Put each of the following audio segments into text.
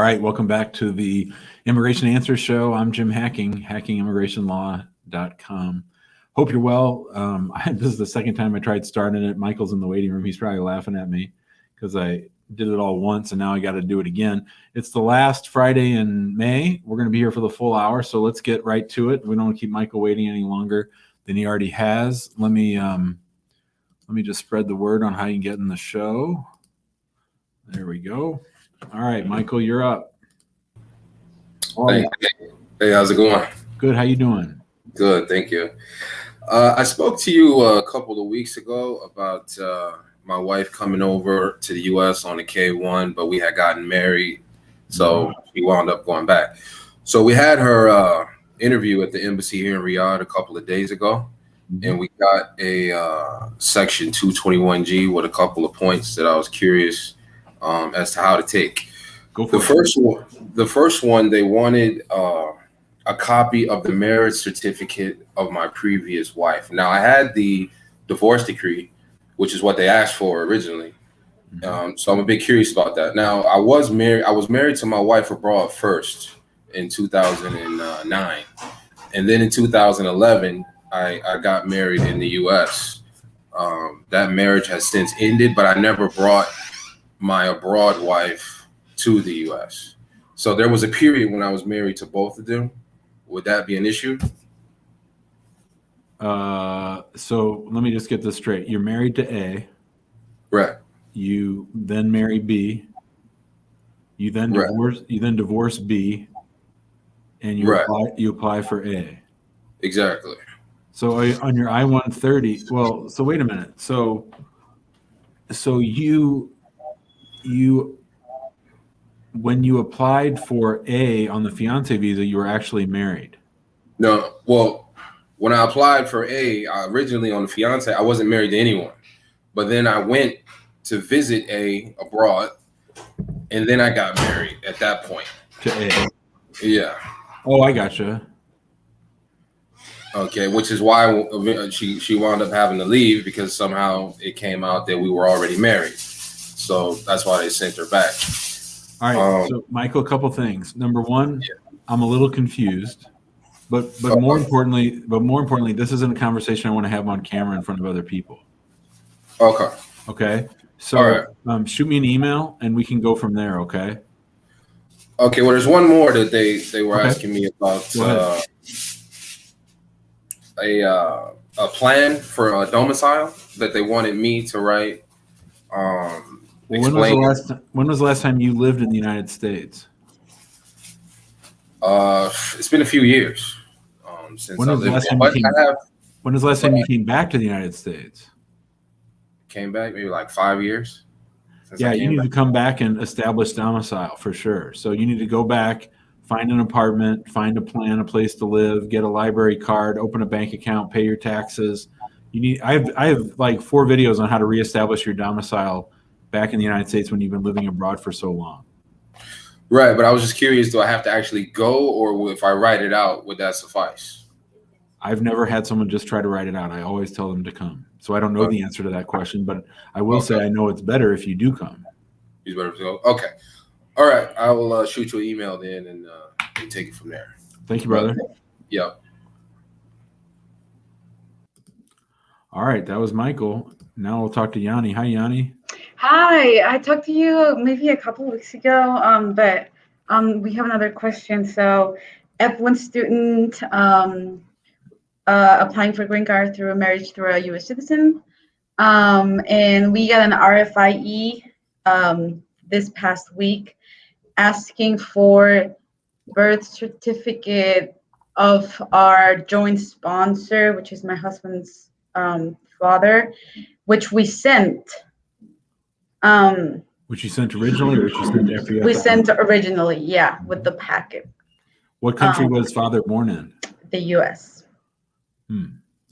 right, welcome back to the Immigration Answers Show. I'm Jim Hacking, hackingimmigrationlaw.com. Hope you're well. This is the second time I tried starting it. Michael's in the waiting room. He's probably laughing at me because I did it all once and now I got to do it again. It's the last Friday in May. We're going to be here for the full hour, so let's get right to it. We don't want to keep Michael waiting any longer than he already has. Let me just spread the word on how you can get in the show. There we go. All right, Michael, you're up. Hey, how's it going? Good. How you doing? Good, thank you. I spoke to you a couple of weeks ago about my wife coming over to the U.S. on a K-1, but we had gotten married, so we wound up going back. So we had her interview at the embassy here in Riyadh a couple of days ago, and we got a Section 221G with a couple of points that I was curious as to how to take. The first one, they wanted a copy of the marriage certificate of my previous wife. Now, I had the divorce decree, which is what they asked for originally. So I'm a bit curious about that. Now, I was married to my wife abroad first in 2009. And then in 2011, I got married in the U.S. That marriage has since ended, but I never brought my abroad wife to the U.S. So there was a period when I was married to both of them. Would that be an issue? So let me just get this straight. You're married to A. Right. You then marry B. You then divorce. You then divorce B, and you apply for A. Exactly. So on your I-130, well, so wait a minute. So you when you applied for A on the fiance visa, you were actually married. No, well, when I applied for A, originally on the fiance, I wasn't married to anyone. But then I went to visit A abroad, and then I got married at that point. To A. Yeah. Oh, I gotcha. Okay, which is why she wound up having to leave because somehow it came out that we were already married. So that's why they sent her back. All right. So, Michael, a couple things. Number one, I'm a little confused, but more importantly, this isn't a conversation I want to have on camera in front of other people. Okay. So, shoot me an email and we can go from there. Okay. Okay. Well, there's one more that they were asking me about. A plan for a domicile that they wanted me to write. When was the last time you lived in the United States? It's been a few years since when was the last time you came back to the United States? Came back maybe like 5 years. Yeah, you need to come back and establish domicile for sure. So you need to go back, find an apartment, find a plan, a place to live, get a library card, open a bank account, pay your taxes. I have like 4 videos on how to reestablish your domicile back in the United States when you've been living abroad for so long. Right, but I was just curious, do I have to actually go, or if I write it out, would that suffice? I've never had someone just try to write it out. I always tell them to come. So I don't know the answer to that question, but I will say I know it's better if you do come. It's better to go. Okay. All right. I will shoot you an email then and take it from there. Thank you, brother. Yep. All right. That was Michael. Now we'll talk to Yanni. Hi, Yanni. Hi. I talked to you maybe a couple of weeks ago, but we have another question. So F1 student applying for green card through a marriage through a U.S. citizen. And we got an RFIE this past week asking for birth certificate of our joint sponsor, which is my husband's father, which we sent. Which you sent originally, or which you sent after you? We sent originally, yeah, with the packet. What country was father born in? The U.S.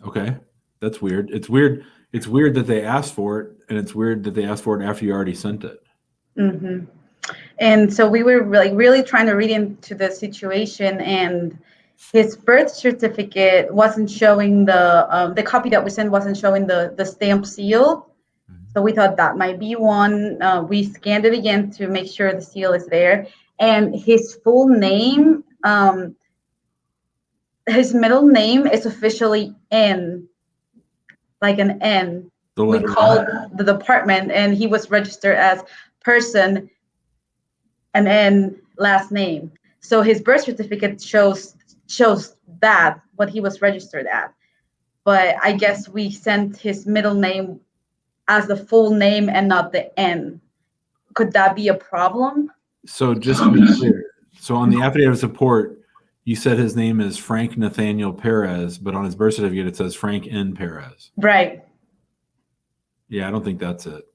Okay, that's weird. It's weird. It's weird that they asked for it, and it's weird that they asked for it after you already sent it. Mm-hmm. And so we were really trying to read into the situation, and his birth certificate wasn't showing the copy that we sent wasn't showing the stamp seal. So we thought that might be one. We scanned it again to make sure the seal is there. And his full name, his middle name is officially N, like an N. The We letter called the department, and he was registered as person and N last name. So his birth certificate shows that what he was registered at. But I guess we sent his middle name as the full name and not the N. Could that be a problem? So just to be clear, so on the affidavit of support, you said his name is Frank Nathaniel Perez, but on his birth certificate it says Frank N. Perez. Right. Yeah, I don't think that's it.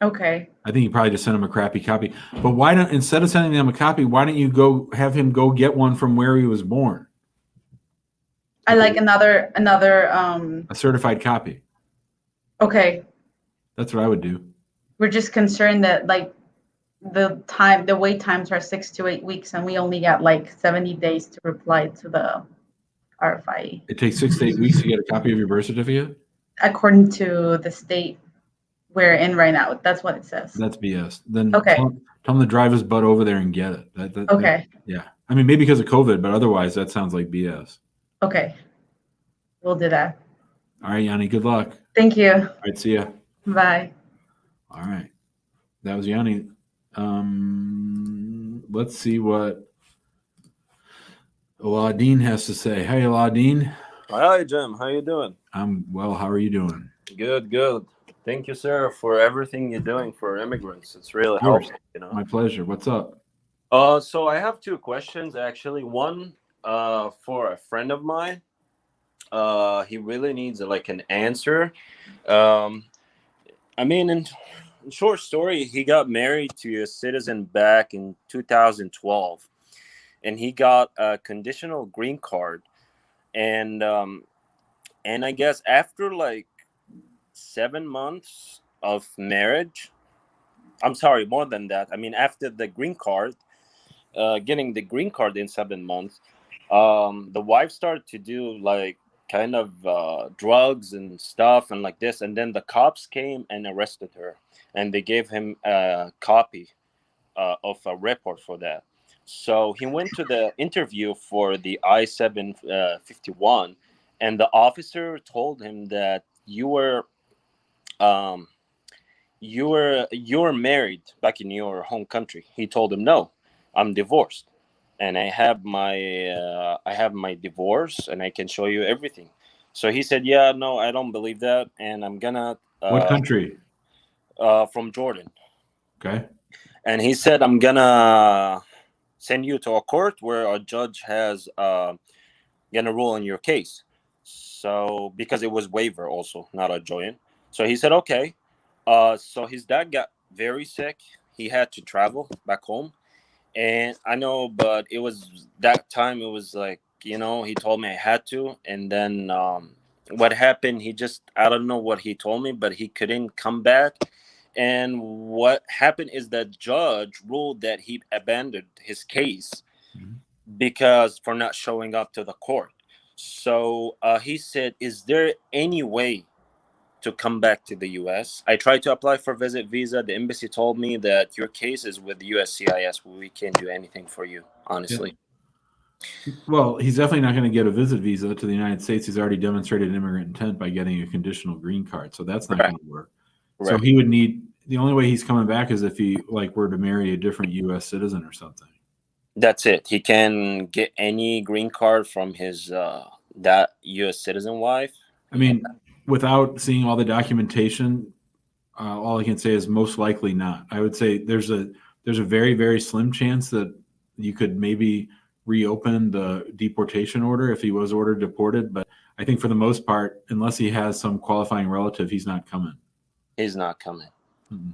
Okay. I think you probably just sent him a crappy copy. But why don't, instead of sending them a copy, why don't you go have him go get one from where he was born? I like another A certified copy. okay. That's what I would do. We're just concerned that like the wait times are 6 to 8 weeks, and we only got like 70 days to reply to the RFIE. It takes 6 to 8 weeks to get a copy of your birth certificate? According to the state we're in right now. That's what it says. That's BS. Then Okay. tell him to drive his butt over there and get it. Okay. Yeah. I mean, maybe because of COVID, but otherwise that sounds like BS. Okay. We'll do that. All right, Yanni, good luck. Thank you. All right, see ya. Bye. All right. That was Yanni. Let's see what Aladeen has to say. Hey, Aladeen. Hi, Jim. How you doing? I'm well. How are you doing? Good, good. Thank you, sir, for everything you're doing for immigrants. It's really Of course. helpful, you know. My pleasure. What's up? So I have two questions, actually. One, for a friend of mine. He really needs like an answer. I mean, in short story, he got married to a citizen back in 2012, and he got a conditional green card. And I guess after like 7 months of marriage, I'm sorry, more than that. I mean, after the green card, getting the green card in 7 months, the wife started to do like kind of drugs and stuff and like this. And then the cops came and arrested her, and they gave him a copy of a report for that. So he went to the interview for the I-751, and the officer told him that you were married back in your home country. He told him, no, I'm divorced, and I have my divorce, and I can show you everything. So he said, yeah, no, I don't believe that, and I'm gonna What country? From Jordan. Okay. And he said, I'm gonna send you to a court where a judge has gonna rule on your case. So because it was waiver also, not a joint. So he said, okay. So his dad got very sick. He had to travel back home. And I know, but it was that time, it was like, you know, he told me I had to. And then what happened, I don't know what he told me, but he couldn't come back. And what happened is that judge ruled that he abandoned his case because for not showing up to the court. So he said, is there any way to come back to the U.S.? I tried to apply for visit visa. The embassy told me that your case is with USCIS. We can't do anything for you, honestly. Yeah. Well, he's definitely not going to get a visit visa to the United States. He's already demonstrated immigrant intent by getting a conditional green card. So that's not going to work. So he would need, the only way he's coming back is if he like were to marry a different U.S. citizen or something. That's it. He can get any green card from his that U.S. citizen wife. I mean, without seeing all the documentation, all I can say is most likely not. I would say there's a very, very slim chance that you could maybe reopen the deportation order if he was ordered deported. But I think for the most part, unless he has some qualifying relative, he's not coming. He's not coming. Mm-hmm.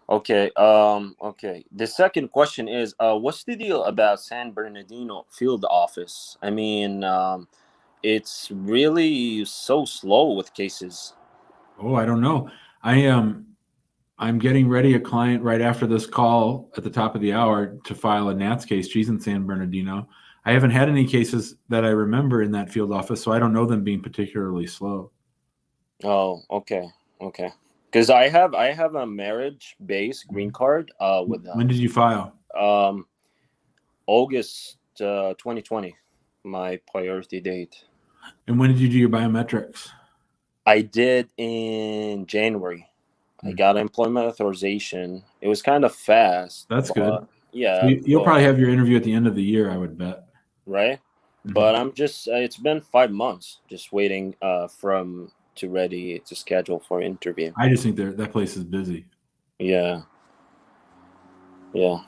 Okay. Okay. The second question is, what's the deal about San Bernardino field office? I mean, it's really so slow with cases. Oh, I don't know. I'm getting ready a client right after this call at the top of the hour to file a Nats case. She's in San Bernardino. I haven't had any cases that I remember in that field office, so I don't know them being particularly slow. Oh, okay. Okay. Because I have a marriage based green card with When did you file? August 2020, my priority date. And when did you do your biometrics? I did in January. I Hmm. got employment authorization. It was kind of fast. That's but, good. Yeah, So you'll but- probably have your interview at the end of the year, I would bet. right. Mhm. But I'm just it's been 5 months just waiting from to ready to schedule for interview. I just think that place is busy. Yeah. Yeah.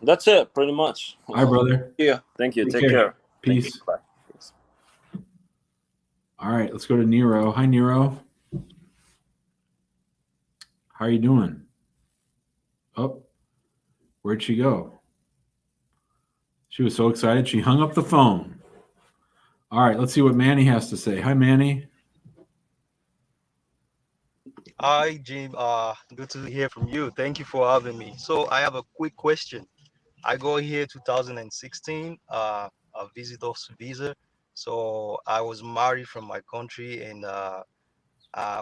That's it pretty much. All right, brother. Yeah. Thank you. Take Take care. care. Thank Peace. you. Bye. Peace. All right, let's go to Nero. Hi, Nero. How are you doing? Oh, where'd she go? She was so excited she hung up the phone. All right, let's see what Manny has to say. Hi, Manny. Hi, Jim. Good to hear from you. Thank you for having me. So I have a quick question. I got here 2016, a visitor's visa. So I was married from my country, and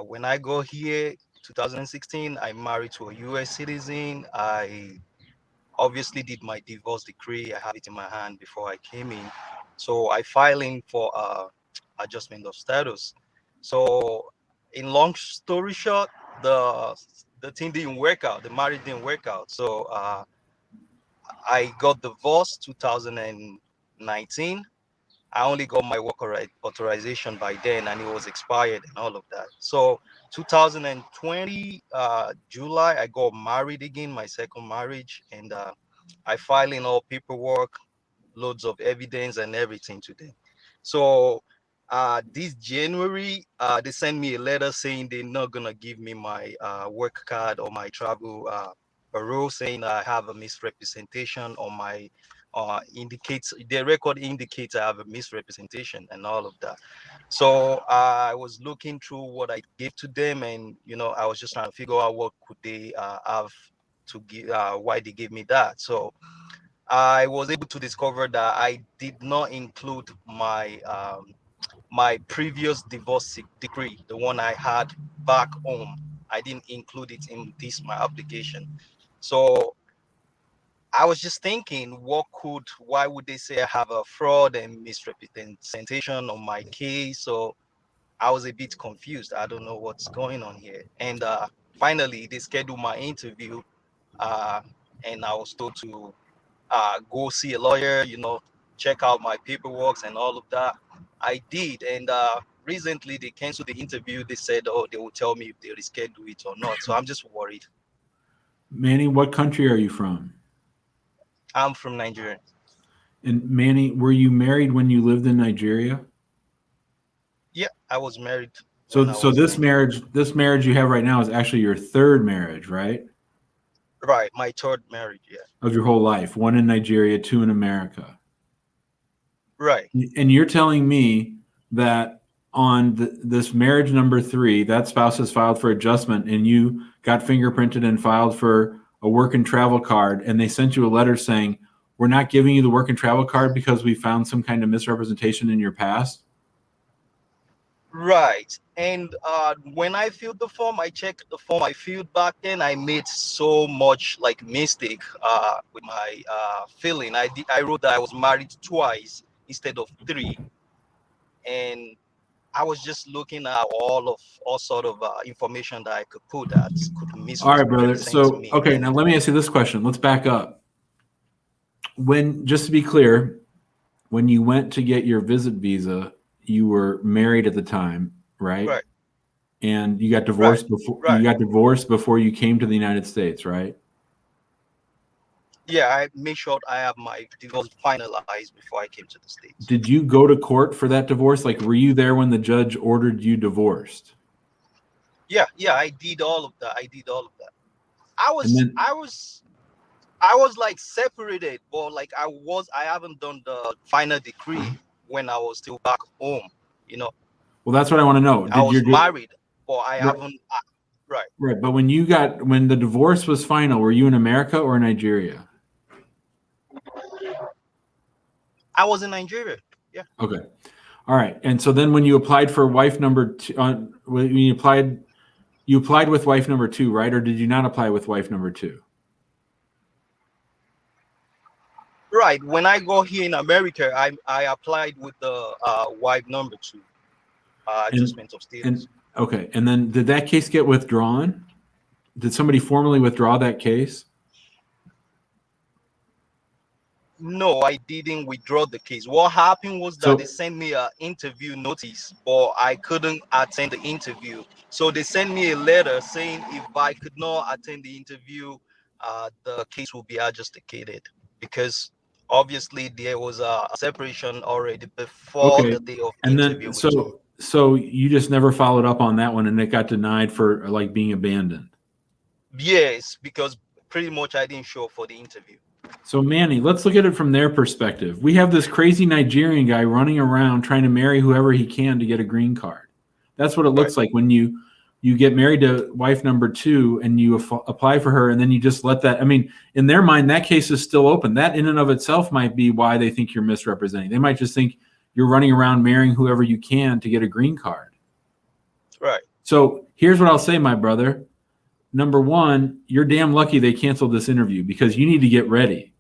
when I go here 2016, I married to a U.S. citizen. I obviously did my divorce decree. I have it in my hand before I came in. So I filed in for adjustment of status. So in long story short, the the thing didn't work out. The marriage didn't work out. So I got divorced 2019. I only got my work authorization by then, and it was expired and all of that. So 2020 July, I got married again, my second marriage, and I filed in all paperwork, loads of evidence and everything to them. So this January, they sent me a letter saying they're not gonna give me my work card or my travel parole, saying I have a misrepresentation on my indicates their record indicates I have a misrepresentation and all of that. So I was looking through what I gave to them, and I was just trying to figure out what could they have to give, why they gave me that. So I was able to discover that I did not include my previous divorce decree, the one I had back home. I didn't include it in this my application. So I was just thinking, why would they say I have a fraud and misrepresentation on my case? So I was a bit confused. I don't know what's going on here. And finally, they scheduled my interview, uh, and I was told to go see a lawyer, check out my paperwork and all of that. I did. And recently they canceled the interview. They said, oh, they will tell me if they reschedule it or not. So I'm just worried. Manny, what country are you from? I'm from Nigeria. And Manny, were you married when you lived in Nigeria? Yeah, I was married. So, when I so was this in Nigeria. marriage you have right now is actually your third marriage, right? Right, my third marriage, yeah. Of your whole life, one in Nigeria, two in America. Right. And you're telling me that on this marriage number 3, that spouse has filed for adjustment, and you got fingerprinted and filed for a work and travel card, and they sent you a letter saying, we're not giving you the work and travel card because we found some kind of misrepresentation in your past? Right. And when I filled the form, I checked the form I filled back then. I made so much like mistake with my filling. I wrote that I was married twice instead of 3, and I was just looking at all sort of information that I could put that could All right, brother. misrepresent So, me. okay, And now let me ask you this question. Let's back up. Just to be clear, when you went to get your visit visa, you were married at the time, right? right, And you got divorced before you came to the United States, right? yeah, I made sure I have my divorce finalized before I came to the States. Did you go to court for that divorce? Like, were you there when the judge ordered you divorced? Yeah, I did all of that. And then, I was like separated, but like I haven't done the final decree when I was still back home. well, that's what I want to know. I was married, but I Right. haven't. Right. Right, but when the divorce was final, were you in America or Nigeria? I was in Nigeria. Yeah. Okay. All right. And so then when you applied for wife number 2, when you applied You applied with wife number 2, right? Or did you not apply with wife number 2? Right. When I go here in America, I applied with the wife number 2, adjustment of status. And okay, and then did that case get withdrawn? Did somebody formally withdraw that case? No, I didn't withdraw the case. What happened was that they sent me an interview notice, but I couldn't attend the interview. So they sent me a letter saying if I could not attend the interview, the case will be adjudicated, because obviously there was a separation already before the day of and interview. Then so you just never followed up on that one, and it got denied for like being abandoned. Yes, because pretty much I didn't show up for the interview. So Manny, let's look at it from their perspective. We have this crazy Nigerian guy running around trying to marry whoever he can to get a green card. That's what it looks like when you get married to wife number 2 and you apply for her, and then you just let that. I mean, in their mind, that case is still open. That in and of itself might be why they think you're misrepresenting. They might just think you're running around marrying whoever you can to get a green card. Right. So here's what I'll say, my brother. Number 1, you're damn lucky they canceled this interview, because you need to get ready,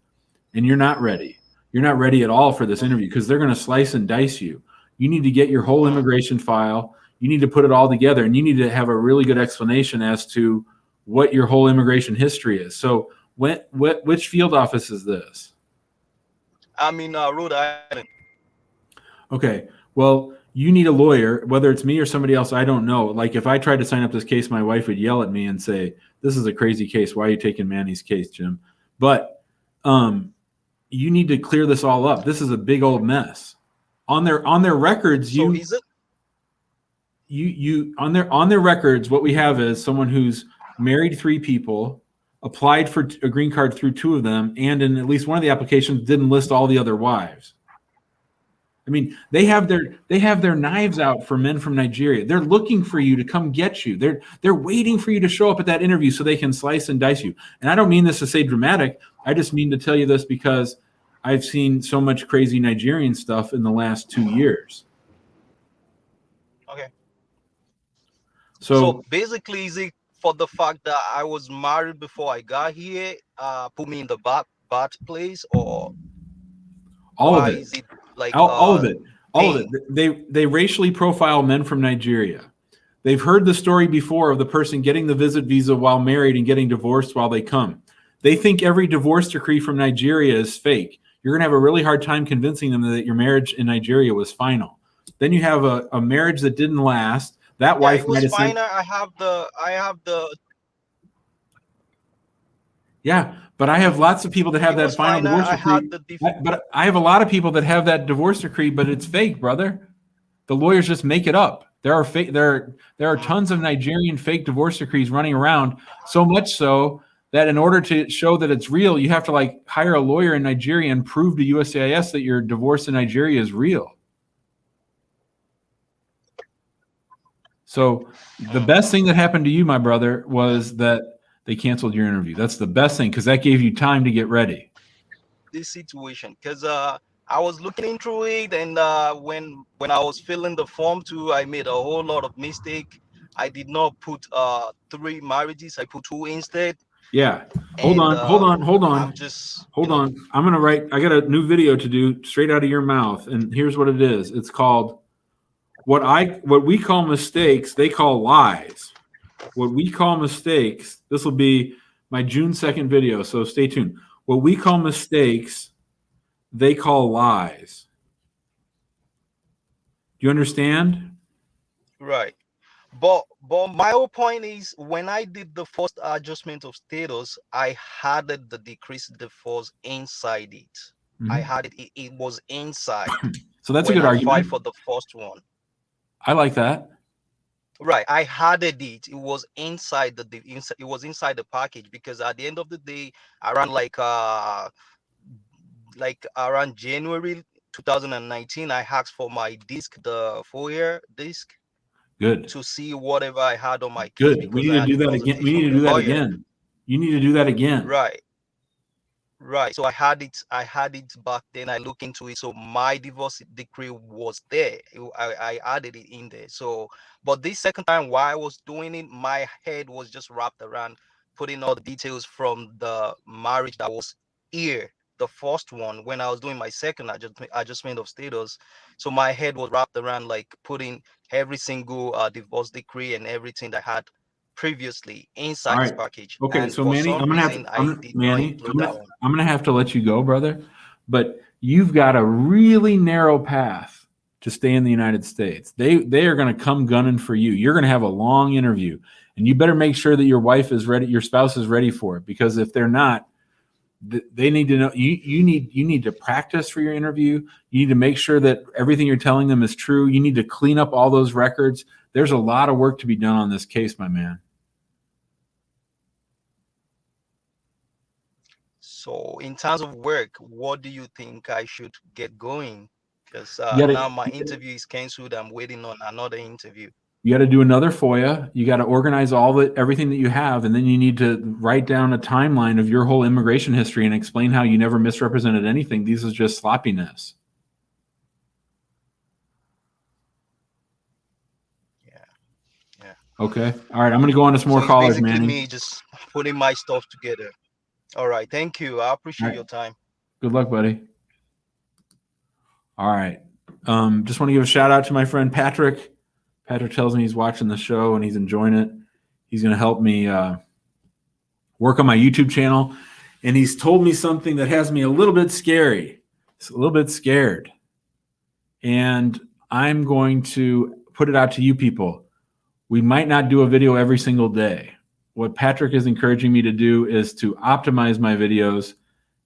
and you're not ready. You're not ready at all for this interview, because they're going to slice and dice you. You need to get your whole immigration file. You need to put it all together, and you need to have a really good explanation as to what your whole immigration history is. So which field office is this? I'm in Rhode Island. Okay. Well, you need a lawyer, whether it's me or somebody else, I don't know. Like if I tried to sign up this case, my wife would yell at me and say, "This is a crazy case. Why are you taking Manny's case, Jim?" But you need to clear this all up. This is a big old mess. On their records, So is it? You on their records, what we have is someone who's married 3 people, applied for a green card through 2 of them, and in at least one of the applications didn't list all the other wives. I mean, they have their knives out for men from Nigeria. They're looking for you to come get you. They're waiting for you to show up at that interview so they can slice and dice you. And I don't mean this to say dramatic. I just mean to tell you this because I've seen so much crazy Nigerian stuff in the last 2 years. Okay. So basically, is it for the fact that I was married before I got here, put me in the bad place, or all of it? Is it like all of it? All of it. They racially profile men from Nigeria. They've heard the story before of the person getting the visit visa while married and getting divorced while they come. They think every divorce decree from Nigeria is fake. You're going to have a really hard time convincing them that your marriage in Nigeria was final. Then you have a marriage that didn't last. That wife might have said, I have the. Yeah, but I have lots of people that have that final divorce decree. But I have a lot of people that have that divorce decree, but it's fake, brother. The lawyers just make it up. There are tons of Nigerian fake divorce decrees running around, so much so that in order to show that it's real, you have to like hire a lawyer in Nigeria and prove to USCIS that your divorce in Nigeria is real. So the best thing that happened to you, my brother, was that they canceled your interview. That's the best thing, because that gave you time to get ready. This situation, because I was looking into it, and when I was filling the form too, I made a whole lot of mistake. I did not put 3 marriages. I put 2 instead. Yeah. Hold on. I'm gonna write. I got a new video to do straight out of your mouth, and here's what it is. It's called what we call mistakes. They call lies. What we call mistakes. This will be my June 2nd video, so stay tuned. What we call mistakes, they call lies. Do you understand? Right. But my whole point is, when I did the first adjustment of status, I had the decreased divorce inside it. Mm-hmm. I had it. It was inside. So that's a good argument. I for the first one. I like that. Right. I had it. It was inside it was inside the package, because at the end of the day, around around January 2019, I asked for my disc, the 4-year disc. Good. To see whatever I had on my case. Good. We need to do that again. We need to do that again. You need to do that again. Right. Right. So I had it. I had it back then. I looked into it. So my divorce decree was there. I added it in there. So, but this second time, while I was doing it, my head was just wrapped around putting all the details from the marriage that was here. The first one, when I was doing my second adjustment of status, so my head was wrapped around like putting every single divorce decree and everything that I had previously All inside this right. package. Okay, And so for Manny, some reason, I did not include that one. I'm gonna have to let you go, brother. But you've got a really narrow path to stay in the United States. They are gonna come gunning for you. You're gonna have a long interview, and you better make sure that your wife is ready, your spouse is ready for it. Because if they're not, they need to know you need to practice for your interview. You need to make sure that everything you're telling them is true. You need to clean up all those records. There's a lot of work to be done on this case, my man. So, in terms of work, what do you think I should get going? Because You gotta now my interview is canceled. I'm waiting on another interview. you got to do another FOIA. You got to organize everything that you have, and then you need to write down a timeline of your whole immigration history and explain how you never misrepresented anything. These is just sloppiness. Yeah. Okay. All right. I'm going to go on to some more So it's callers, basically Manny. me just putting my stuff together. All right. Thank you. I appreciate All right. your time. Good luck, buddy. All right. Just want to give a shout out to my friend Patrick. Patrick tells me he's watching the show and he's enjoying it. He's going to help me work on my YouTube channel. And he's told me something that has me a little bit scary. It's a little bit scared. And I'm going to put it out to you people. We might not do a video every single day. What Patrick is encouraging me to do is to optimize my videos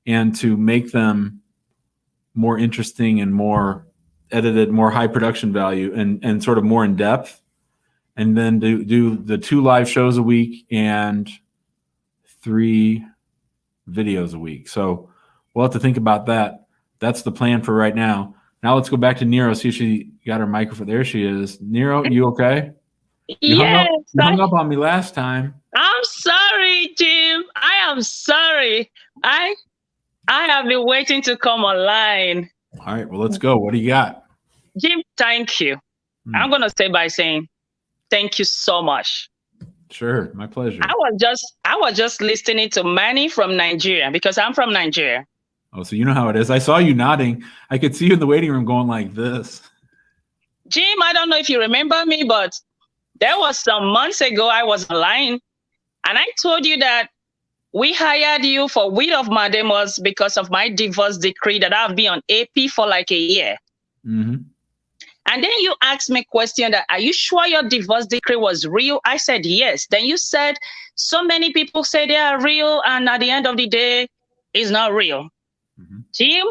and to make them more interesting and more edited, more high production value and sort of more in depth. And then do the 2 live shows a week and 3 videos a week. So we'll have to think about that. That's the plan for right now. Now let's go back to Nero, see if she got her microphone. There she is. Nero, you okay? You Yes, hung up on me last time. I'm sorry, Jim. I am sorry. I have been waiting to come online. All right, well, let's go. What do you got? Jim, thank you. I'm going to stay by saying thank you so much. Sure, my pleasure. I was just listening to Manny from Nigeria because I'm from Nigeria. Oh, so you know how it is. I saw you nodding. I could see you in the waiting room going like this. Jim, I don't know if you remember me, but there was some months ago I was online and I told you that we hired you for Wit of Mandamus because of my divorce decree that I've been on AP for like a year. Mm-hmm. And then you asked me a question that, are you sure your divorce decree was real? I said, yes. Then you said, so many people say they are real. And at the end of the day, it's not real. Mm-hmm. Jim,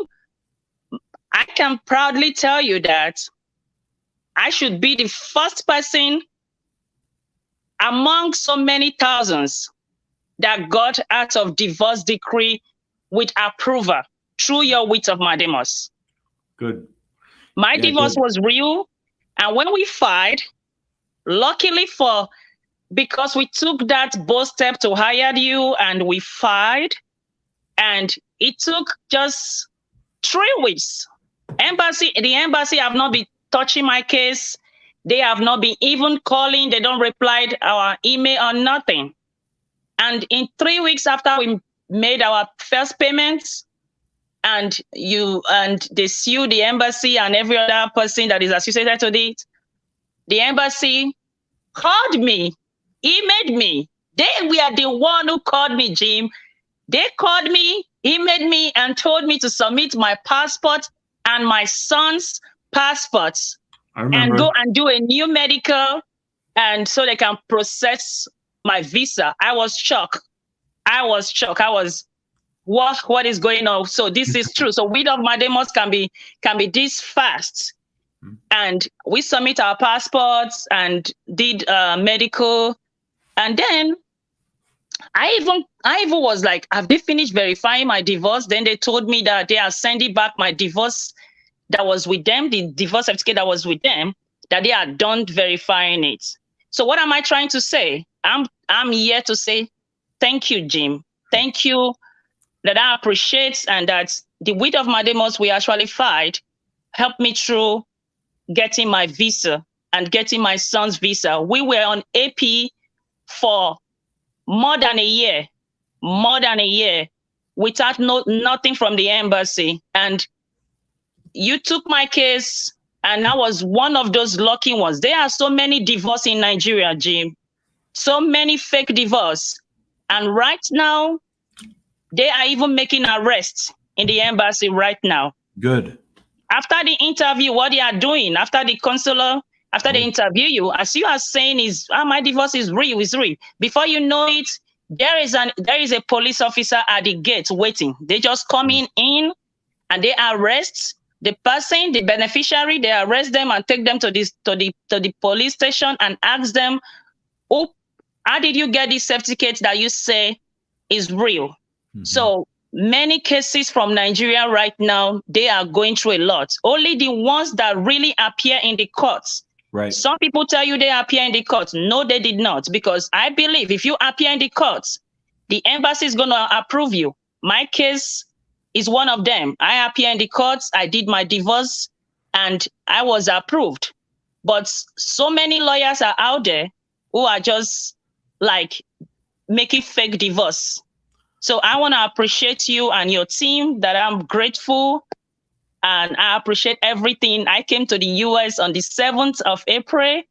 I can proudly tell you that I should be the first person among so many thousands that got out of divorce decree with approval through your Wit of Mandamus. Good. My divorce was real. And when we filed, luckily because we took that bold step to hire you and we filed, and it took just 3 weeks. The embassy have not been touching my case. They have not been even calling. They don't reply to our email or nothing. And in 3 weeks after we made our first payments, and they sue the embassy and every other person that is associated to it, the embassy called me, emailed me. They were the one who called me, Jim. They called me, emailed me, and told me to submit my passport and my son's passports and go and do a new medical, and so they can process my visa. I was shocked. What is going on? So this is true. So Wit of Mandamus can be this fast. And we submit our passports and did medical. And then I even was like, have they finished verifying my divorce? Then they told me that they are sending back my divorce that was with them, the divorce certificate that was with them, that they are done verifying it. So what am I trying to say? I'm here to say, thank you, Jim. Thank you. that I appreciate, and that the wit of Mademos we actually filed helped me through getting my visa and getting my son's visa. We were on AP for more than a year, without nothing from the embassy. And you took my case, and I was one of those lucky ones. There are so many divorces in Nigeria, Jim. So many fake divorce. And right now, they are even making arrests in the embassy right now. Good. After the interview, what they are doing, after the consular, after they interview you, as you are saying is, my divorce is real, it's real. Before you know it, there is a police officer at the gate waiting. They just come in and they arrest the person, the beneficiary. They arrest them and take them to the police station and ask them, "Oh, how did you get this certificate that you say is real?" Mm-hmm. So many cases from Nigeria right now, they are going through a lot. Only the ones that really appear in the courts. Right. Some people tell you they appear in the courts. No, they did not. Because I believe if you appear in the courts, the embassy is going to approve you. My case is one of them. I appear in the courts. I did my divorce and I was approved. But so many lawyers are out there who are just like making fake divorce. So I want to appreciate you and your team, that I'm grateful, and I appreciate everything. I came to the US on the 7th of April,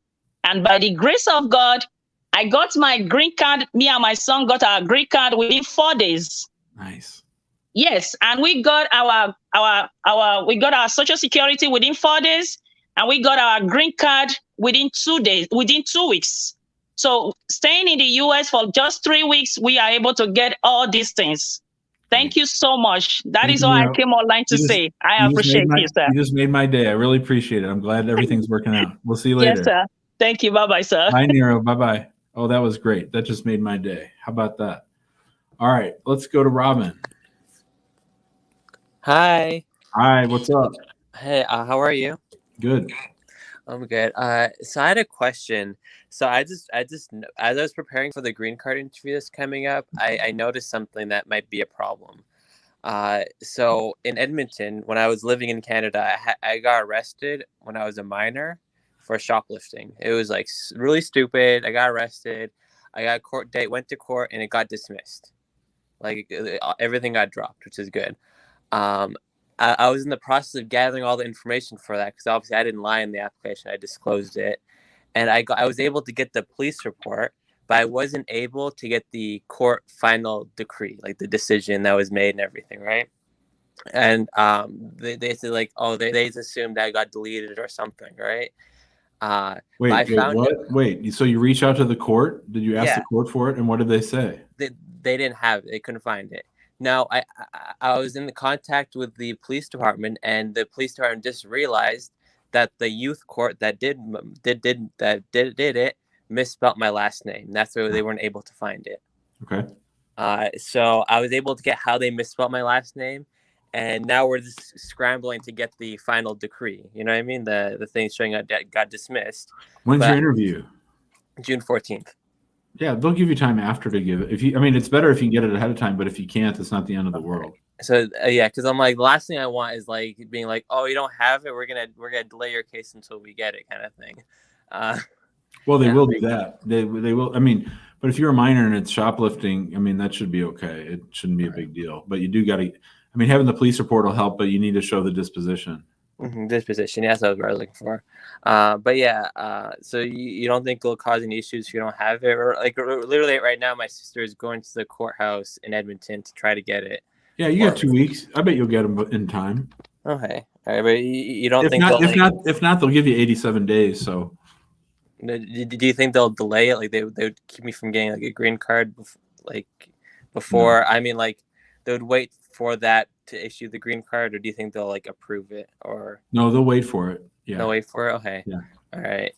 and by the grace of God, I got my green card. Me and my son got our green card within 4 days. Nice. Yes, and we got our Social Security within 4 days, and we got our green card within 2 days, within 2 weeks. So staying in the US for just 3 weeks, we are able to get all these things. Thank you so much. That is all I came online to say. I appreciate you, sir. You just made my day. I really appreciate it. I'm glad everything's working out. We'll see you later. Yes, sir. Thank you. Bye-bye, sir. Bye, Nero. Bye-bye. Oh, that was great. That just made my day. How about that? All right, let's go to Robin. Hi. Hi, what's up? Hey, how are you? Good. I'm good. So I had a question. So I just, as I was preparing for the green card interview that's coming up, I noticed something that might be a problem. So in Edmonton, when I was living in Canada, I got arrested when I was a minor for shoplifting. It was like really stupid. I got arrested. I got a court date, went to court, and it got dismissed. Like everything got dropped, which is good. I was in the process of gathering all the information for that because obviously I didn't lie in the application. I disclosed it. And I was able to get the police report, but I wasn't able to get the court final decree, like the decision that was made and everything, right? And they said like, oh, they assumed I got deleted or something, right? Wait. So you reach out to the court? Did you ask the court for it? And what did they say? They didn't have it. They couldn't find it. Now, I was in contact with the police department, and the police department just realized that the youth court that did it misspelled my last name. That's why they weren't able to find it. Okay. So I was able to get how they misspelled my last name, and now we're just scrambling to get the final decree. You know what I mean? The thing showing that got dismissed. When's your interview? June 14th. Yeah, they'll give you time after to give it. It's better if you can get it ahead of time, but if you can't, it's not the end of the world. So yeah, because I'm like, the last thing I want is like being like, oh, you don't have it, we're gonna delay your case until we get it, kind of thing. Well, they will do that. They will. But if you're a minor and it's shoplifting, that should be okay. It shouldn't be a big deal. But you do got to. Having the police report will help, but you need to show the disposition. Mm-hmm, disposition, yes, that's what I was looking for. But yeah, so you don't think it'll cause any issues if you don't have it? Or like literally right now, my sister is going to the courthouse in Edmonton to try to get it. Yeah, you got 2 weeks. I bet you'll get them in time. Okay, all right, but you don't think if not, they'll give you 87 days. So, do you think they'll delay it? Like they would keep me from getting like a green card, before? No. They would wait for that to issue the green card, or do you think they'll like approve it? Or no, they'll wait for it. Yeah, they'll wait for it. Okay. Yeah. All right.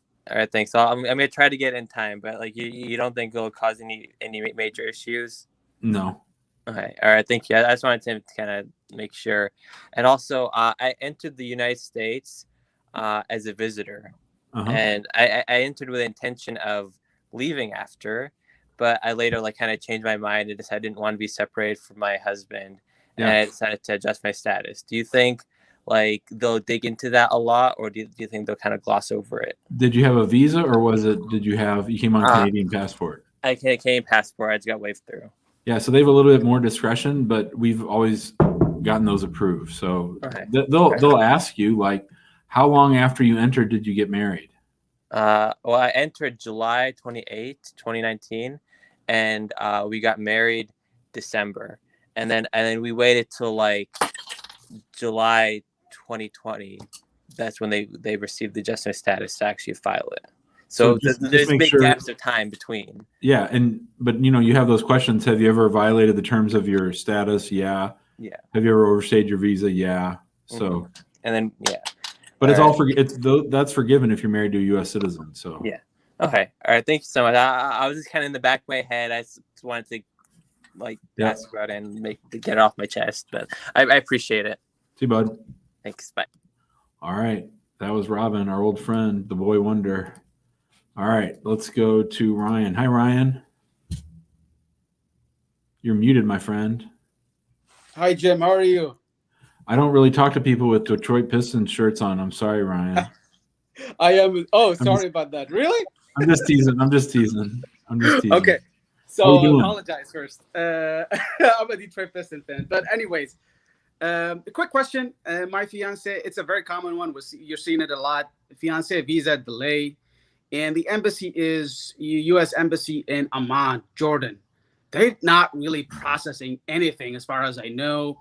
Thanks. So I'm gonna try to get in time, but like you don't think it'll cause any major issues? No. Okay. All right. Thank you. I just wanted to kind of make sure. And also, I entered the United States as a visitor, and I entered with the intention of leaving after, but I later kind of changed my mind and decided I didn't want to be separated from my husband. and I decided to adjust my status. Do you think like they'll dig into that a lot, or do you think they'll kind of gloss over it? Did you have a visa, or you came on Canadian passport? I Canadian passport. I just got waved through. Yeah, so they have a little bit more discretion, but we've always gotten those approved. So they'll ask you, like, how long after you entered did you get married? Well, I entered July 28th, 2019, and we got married December, and then we waited till like July 2020. That's when they received the adjustment status to actually file it. So there's big gaps of time between. Yeah, but you have those questions. Have you ever violated the terms of your status? Yeah. Yeah. Have you ever overstayed your visa? Yeah. So. And then But that's forgiven if you're married to a U.S. citizen. So. Yeah. Okay. All right. Thank you so much. I was just kind of in the back of my head. I just wanted to ask about it and get it off my chest. But I appreciate it. See you, bud. Thanks. Bye. All right. That was Robin, our old friend, the boy wonder. All right, let's go to Ryan. Hi, Ryan. You're muted, my friend. Hi, Jim. How are you? I don't really talk to people with Detroit Pistons shirts on. I'm sorry, Ryan. I am. Oh, sorry about that. Really? I'm just teasing. Okay. So I apologize first. I'm a Detroit Pistons fan. But anyways, a quick question. My fiance, it's a very common one. You're seeing it a lot. Fiance visa delay. And the embassy is U.S. Embassy in Amman, Jordan. They're not really processing anything as far as I know.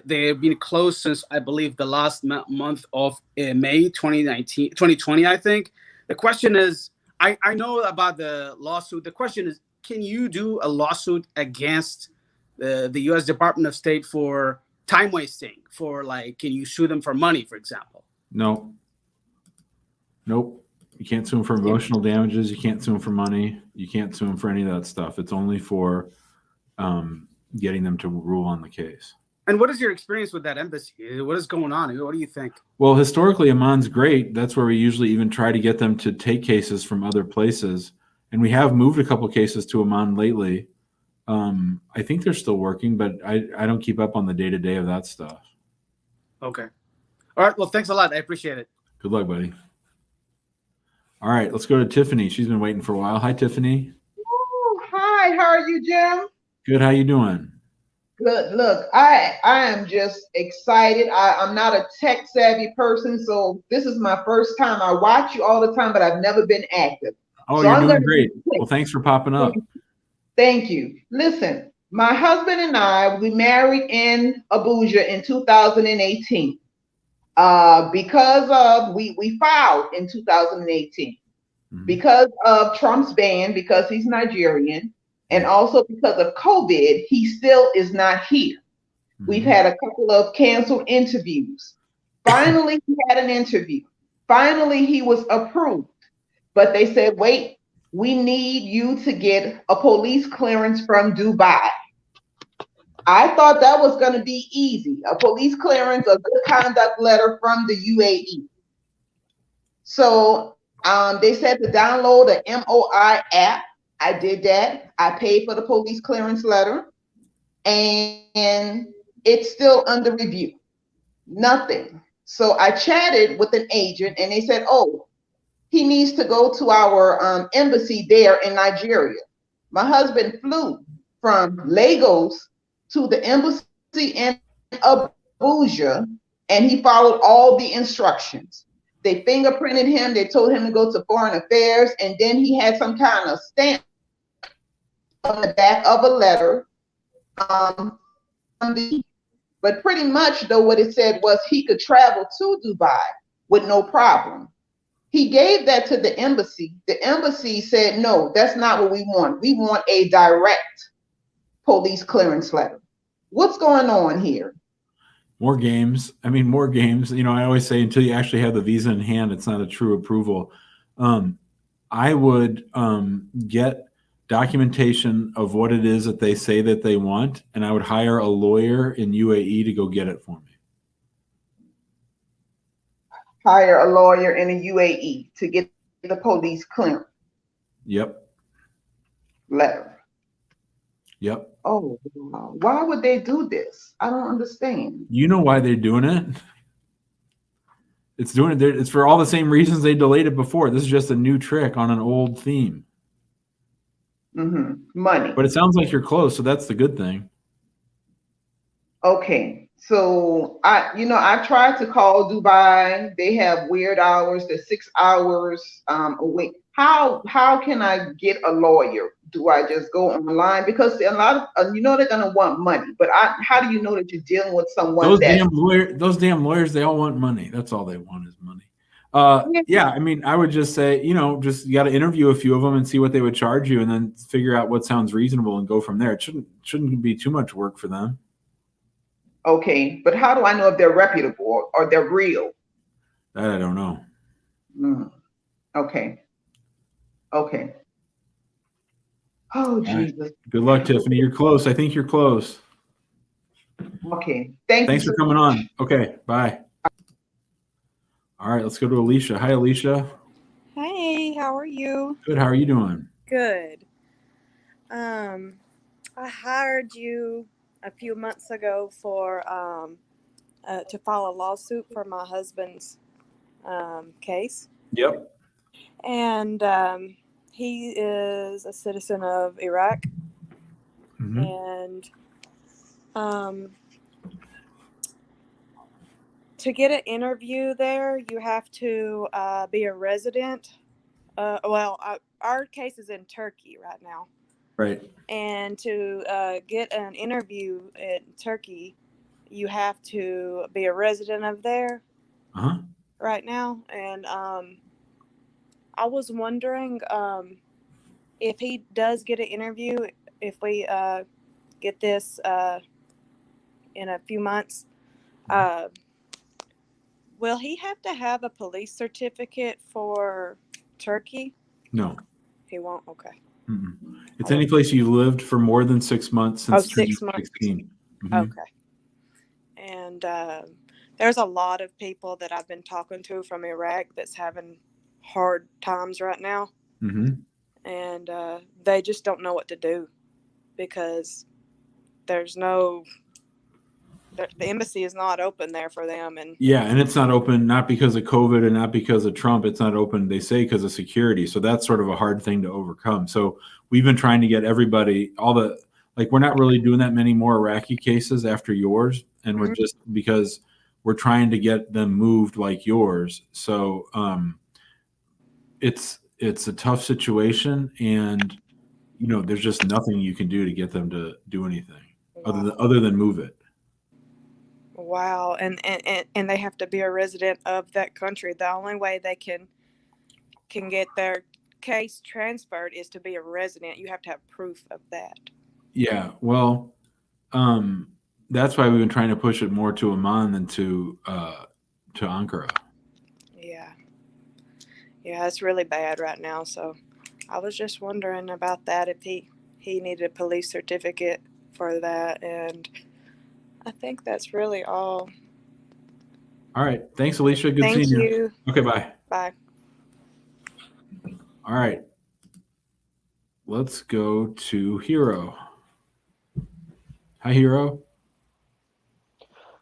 They've been closed since, I believe, the last month of May 2020, I think. The question is, I know about the lawsuit. The question is, can you do a lawsuit against the U.S. Department of State for time wasting? Can you sue them for money, for example? No. Nope. You can't sue them for emotional damages. You can't sue them for money. You can't sue them for any of that stuff. It's only for getting them to rule on the case. And what is your experience with that embassy? What is going on? What do you think? Well, historically, Amman's great. That's where we usually even try to get them to take cases from other places. And we have moved a couple cases to Amman lately. I think they're still working, but I don't keep up on the day-to-day of that stuff. Okay. All right. Well, thanks a lot. I appreciate it. Good luck, buddy. All right, let's go to Tiffany. She's been waiting for a while. Hi, Tiffany. Ooh, hi, how are you, Jim? Good. How you doing? Good. Look, I am just excited. I'm not a tech savvy person, so this is my first time. I watch you all the time, but I've never been active. Oh, so you're doing great. Well, thanks for popping up. Thank you. Listen, my husband and I, we married in Abuja in 2018. Because of we filed in 2018 because of Trump's ban, because he's Nigerian, and also because of COVID, he still is not here. We've had a couple of canceled interviews. Finally, he had an interview. Finally, he was approved, but they said, wait, we need you to get a police clearance from Dubai. I thought that was going to be easy. A police clearance, a good conduct letter from the UAE. So they said to download an MOI app. I did that. I paid for the police clearance letter. And it's still under review. Nothing. So I chatted with an agent and they said, oh, he needs to go to our embassy there in Nigeria. My husband flew from Lagos to the embassy in Abuja, and he followed all the instructions. They fingerprinted him. They told him to go to Foreign Affairs, and then he had some kind of stamp on the back of a letter. But pretty much, though, what it said was he could travel to Dubai with no problem. He gave that to the embassy. The embassy said, no, that's not what we want. We want a direct police clearance letter. What's going on here? More games. More games. I always say until you actually have the visa in hand, it's not a true approval. I would get documentation of what it is that they say that they want, and I would hire a lawyer in UAE to go get it for me. Hire a lawyer in the UAE to get the police clearance. Yep. Letter. Yep. Oh, wow. Why would they do this? I don't understand. You know why they're doing it? It's for all the same reasons they delayed it before. This is just a new trick on an old theme. Money. But it sounds like you're close, so that's the good thing. Okay. So I tried to call Dubai. They have weird hours. They're 6 hours away. How can I get a lawyer? Do I just go online? Because a lot of they're gonna want money. But how do you know that you're dealing with someone Those that damn lawyers, they all want money. That's all they want is money. Yeah, I mean, I would just say, just you got to interview a few of them and see what they would charge you, and then figure out what sounds reasonable and go from there. It shouldn't be too much work for them. Okay, but how do I know if they're reputable or they're real? That I don't know. Okay. Oh, Jesus. Right. Good luck, Tiffany. You're close. I think you're close. Okay. Thanks for coming on. Okay, bye. All right, let's go to Alicia. Hi, Alicia. Hey, how are you? Good. How are you doing? Good. I hired you a few months ago for to file a lawsuit for my husband's case. Yep. And he is a citizen of Iraq. And to get an interview there, you have to be a resident. Our case is in Turkey right now. Right. And to get an interview in Turkey, you have to be a resident of there right now. And I was wondering if he does get an interview, if we get this in a few months, will he have to have a police certificate for Turkey? No. He won't? Okay. It's any place you lived for more than 6 months since 2016. Okay. And there's a lot of people that I've been talking to from Iraq that's having hard times right now. And they just don't know what to do because there's the embassy is not open there for them. And it's not open, not because of COVID and not because of Trump. It's not open, they say, because of security. So that's sort of a hard thing to overcome. So we've been trying to get everybody, we're not really doing that many more Iraqi cases after yours. And we're just because we're trying to get them moved like yours. So it's a tough situation. And, there's just nothing you can do to get them to do anything other than move it. Wow. And they have to be a resident of that country. The only way they can get their case transferred is to be a resident. You have to have proof of that. Yeah. Well, that's why we've been trying to push it more to Amman than to Ankara. Yeah. Yeah, it's really bad right now. So I was just wondering about that, if he needed a police certificate for that. And I think that's really all. All right. Thanks, Alicia. Good seeing you. Thank you. Okay, bye. Bye. All right. Let's go to Hero. Hi, Hero.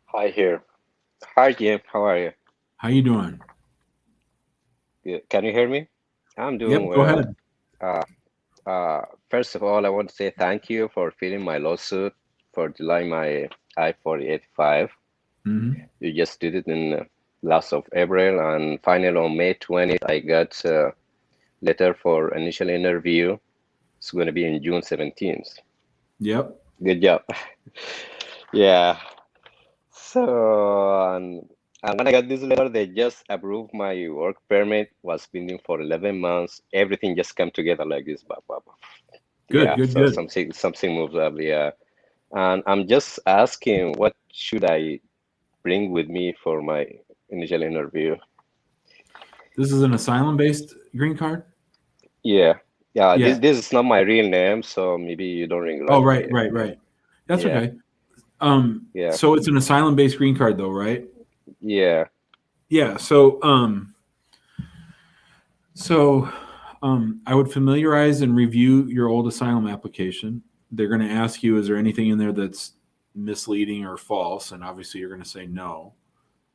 Hi, here. Hi, Jim. How are you? How you doing? Good. Can you hear me? I'm doing well. Go ahead. First of all, I want to say thank you for filing my lawsuit for delaying my I-4085. You just did it in last of April, and finally on May 20th, I got a letter for initial interview. It's going to be in June 17th. Yep. Good job. Yeah. So, and when I got this letter, they just approved my work permit. Was pending for 11 months. Everything just came together like this. Good. Something moves up. Yeah. And I'm just asking, what should I bring with me for my initial interview? This is an asylum-based green card? Yeah. This is not my real name, so maybe you don't ring. Oh, right. That's okay. So it's an asylum-based green card, though, right? Yeah. Yeah. So I would familiarize and review your old asylum application. they're going to ask you, is there anything in there that's misleading or false? And obviously you're going to say no.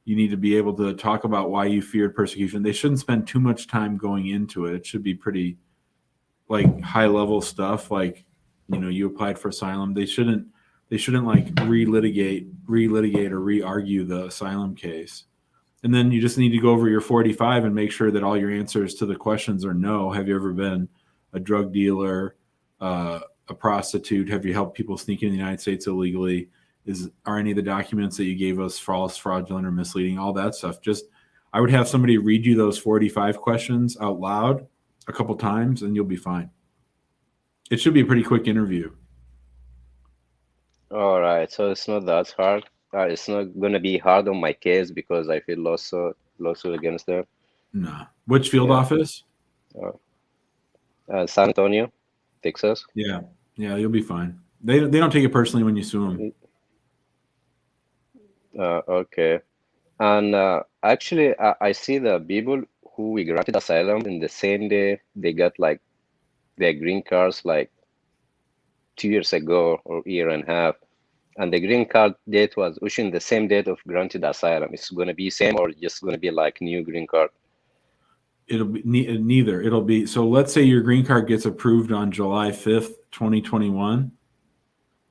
You need to be able to talk about why you feared persecution. They shouldn't spend too much time going into it. It should be pretty like high level stuff. Like, you know, you applied for asylum. They shouldn't like relitigate or re-argue the asylum case. And then you just need to go over your 45 and make sure that all your answers to the questions are no. Have you ever been a drug dealer, a prostitute? Have you helped people sneak into the United States illegally? Are any of the documents that you gave us false, fraudulent, or misleading? All that stuff. Just, I would have somebody read you those 45 questions out loud a couple times, and you'll be fine. It should be a pretty quick interview. All right, so it's not that hard. It's not gonna be hard on my case because I feel lawsuit against them. No. Which field office? San Antonio, Texas. Yeah, you'll be fine. They don't take it personally when you sue them. Okay, and actually, I see the people who we granted asylum in the same day they got like their green cards like 2 years ago or year and a half, and the green card date was issued the same date of granted asylum. It's going to be same or just going to be like new green card? It'll be neither. It'll be, so let's say your green card gets approved on July 5th, 2021.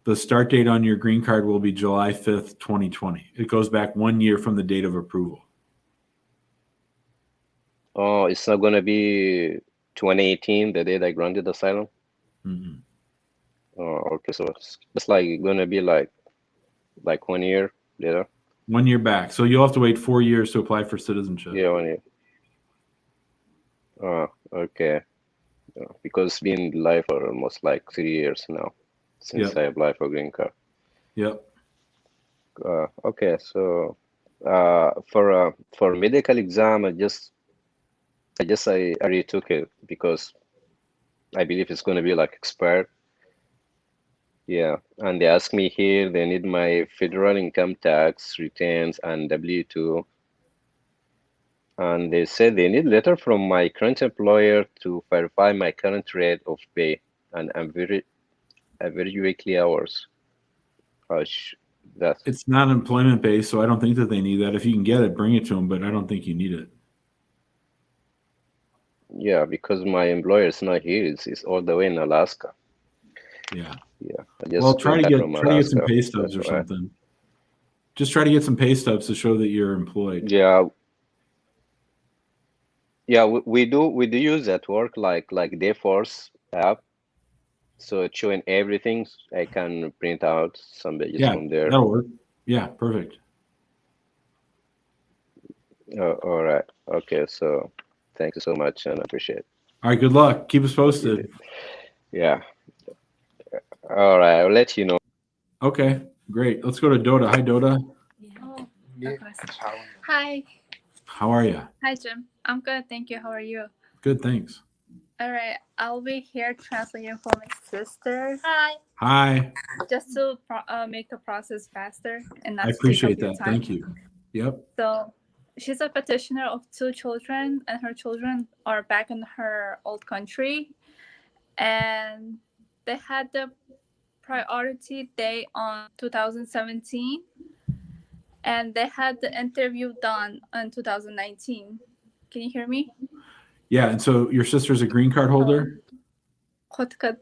The start date on your green card will be July 5th, 2020. It goes back 1 year from the date of approval. Oh, it's not going to be 2018, the date I granted asylum? Mm-hmm. Oh, okay. So it's like going to be like 1 year later? 1 year back. So you'll have to wait 4 years to apply for citizenship. Yeah, 1 year. Oh, okay. Because it's been live for almost like 3 years now since I applied for green card. Yep. Okay, so for medical exam, I already took it because I believe it's going to be like expired. Yeah, and they asked me here, they need my federal income tax returns and W-2. And they said they need letter from my current employer to verify my current rate of pay and very weekly hours. It's not employment based, so I don't think that they need that. If you can get it, bring it to them, but I don't think you need it. Yeah, because my employer is not here. It's all the way in Alaska. Yeah. Yeah. Well, try to get some pay stubs or something. Just try to get some pay stubs to show that you're employed. Yeah. Yeah, we do use that work like Dayforce app. So it's showing everything. I can print out some pages from there. That'll work. Yeah, perfect. All right. Okay. So thank you so much, and I appreciate it. All right. Good luck. Keep us posted. Yeah. All right. I'll let you know. Okay. Great. Let's go to Dota. Hi, Dota. Oh, hi. How are you? Hi, Jim. I'm good. Thank you. How are you? Good. Thanks. All right. I'll be here translating for my sister. Hi. Just to make the process faster and not I appreciate that. Thank you. Yep. So she's a petitioner of 2 children, and her children are back in her old country. And they had the priority day on 2017. And they had the interview done in 2019. Can you hear me? Yeah, and so your sister's a green card holder? I can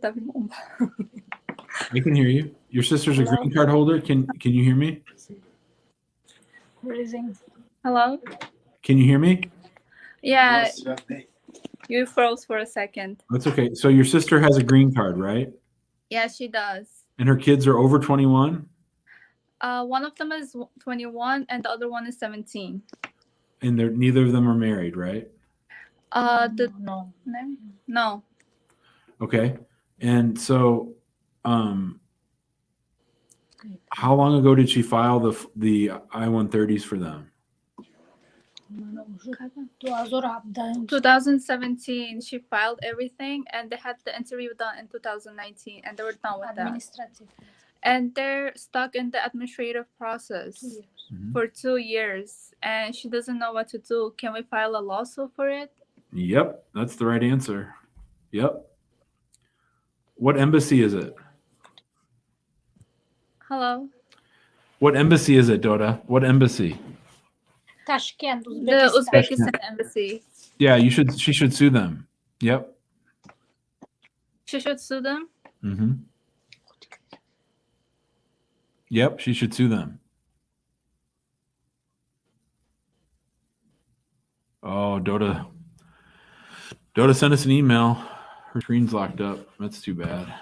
hear you. Your sister's a green card holder? Can you hear me? Hello? Can you hear me? Yeah, you froze for a second. That's okay. So your sister has a green card, right? Yeah, she does. And her kids are over 21? One of them is 21 and the other one is 17. And neither of them are married, right? No. Okay. And so how long ago did she file the I-130s for them? 2017, she filed everything, and they had the interview done in 2019, and they were done with that. And they're stuck in the administrative process for 2 years, and she doesn't know what to do. Can we file a lawsuit for it? Yep, that's the right answer. Yep. What embassy is it? Hello. What embassy is it, Dota? What embassy? Tashkent, Uzbekistan. The Uzbekistan embassy. Yeah, she should sue them. Yep. She should sue them? Mm-hmm. Yep, she should sue them. Oh, Dota sent us an email. Her screen's locked up. That's too bad.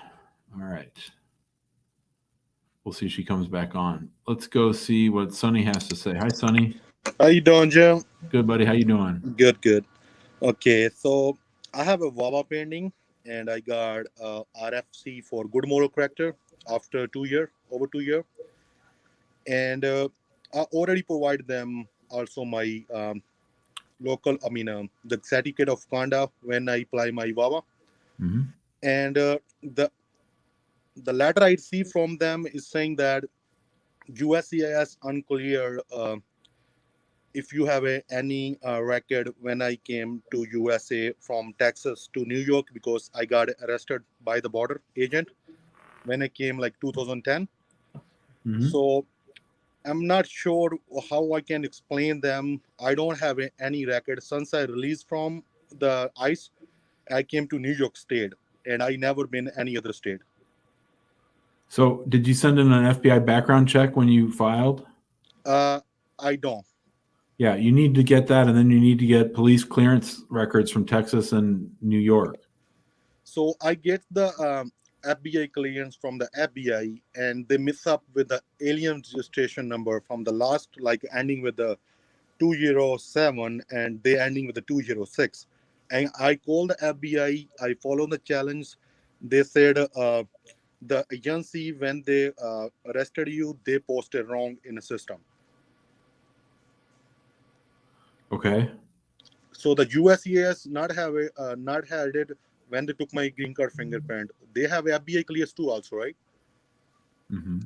All right. We'll see if she comes back on. Let's go see what Sonny has to say. Hi, Sonny. How you doing, Jim? Good, buddy. How you doing? Good. Okay, so I have a Wawa painting, and I got RFC for good moral character after over 2 years. And I already provide them also my the certificate of conduct when I apply my Wawa. Mm-hmm. And the letter I received from them is saying that USCIS unclear if you have any record when I came to USA from Texas to New York, because I got arrested by the border agent when I came like 2010. Mm-hmm. So I'm not sure how I can explain them. I don't have any record since I released from the ICE. I came to New York State, and I never been any other state. So did you send in an FBI background check when you filed? I don't. Yeah, you need to get that, and then you need to get police clearance records from Texas and New York. So I get the FBI clearance from the FBI, and they mix up with the alien registration number from the last, like ending with the 207, and they ending with the 206. And I called the FBI. I followed the challenge. They said the agency, when they arrested you, they posted wrong in the system. Okay. So the USCIS not had it when they took my green card fingerprint. They have FBI clears too, also, right? Mm-hmm.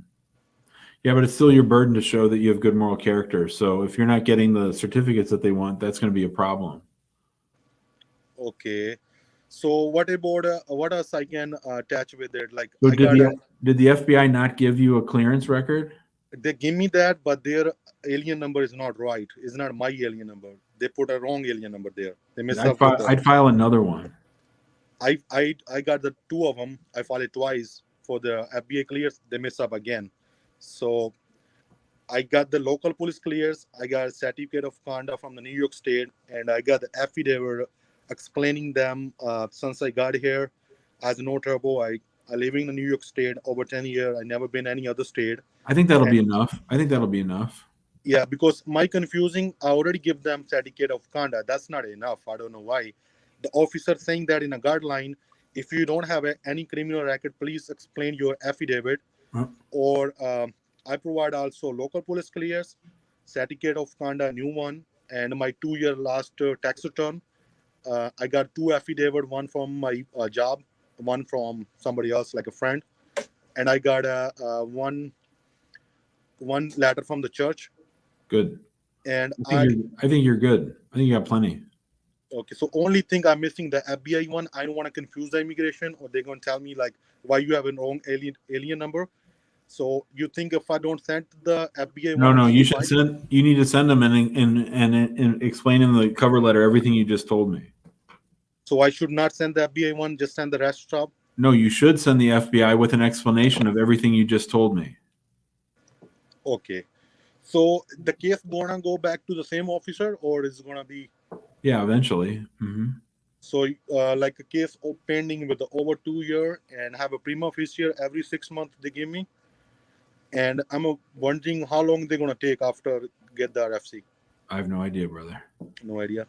Yeah, but it's still your burden to show that you have good moral character. So if you're not getting the certificates that they want, that's going to be a problem. Okay. So what about what else I can attach with it? Like, so did the FBI not give you a clearance record? They give me that, but their alien number is not right. It's not my alien number. They put a wrong alien number there. They mess up with I'd file another one. I got the two of them. I filed it twice for the FBI clears. They mess up again. So I got the local police clears. I got a certificate of conduct from the New York State, and I got the affidavit explaining them since I got here as no turbo. I live in the New York State over 10 years. I never been any other state. I think that'll be enough. Yeah, because my confusing, I already give them certificate of conduct. That's not enough. I don't know why. The officer saying that in a guideline, if you don't have any criminal record, please explain your affidavit. Or I provide also local police clears, certificate of conduct, new one, and my 2-year last tax return. I got 2 affidavit, one from my job, one from somebody else, like a friend, and I got one letter from the church. Good. And I think you're good. I think you got plenty. Okay, so only thing I'm missing the FBI one. I don't want to confuse the immigration, or they're gonna tell me like why you have a wrong alien number. So you think if I don't send the FBI one? No, you should send. You need to send them and explain in the cover letter everything you just told me. So I should not send the FBI one. Just send the rest job. No, you should send the FBI with an explanation of everything you just told me. Okay, so the case gonna go back to the same officer, or is it gonna be? Yeah, eventually. Mm-hmm. So like a case pending with the over 2 year and have a prima facie every 6 months they give me. And I'm wondering how long they're gonna take after get the RFC. I have no idea, brother. No idea.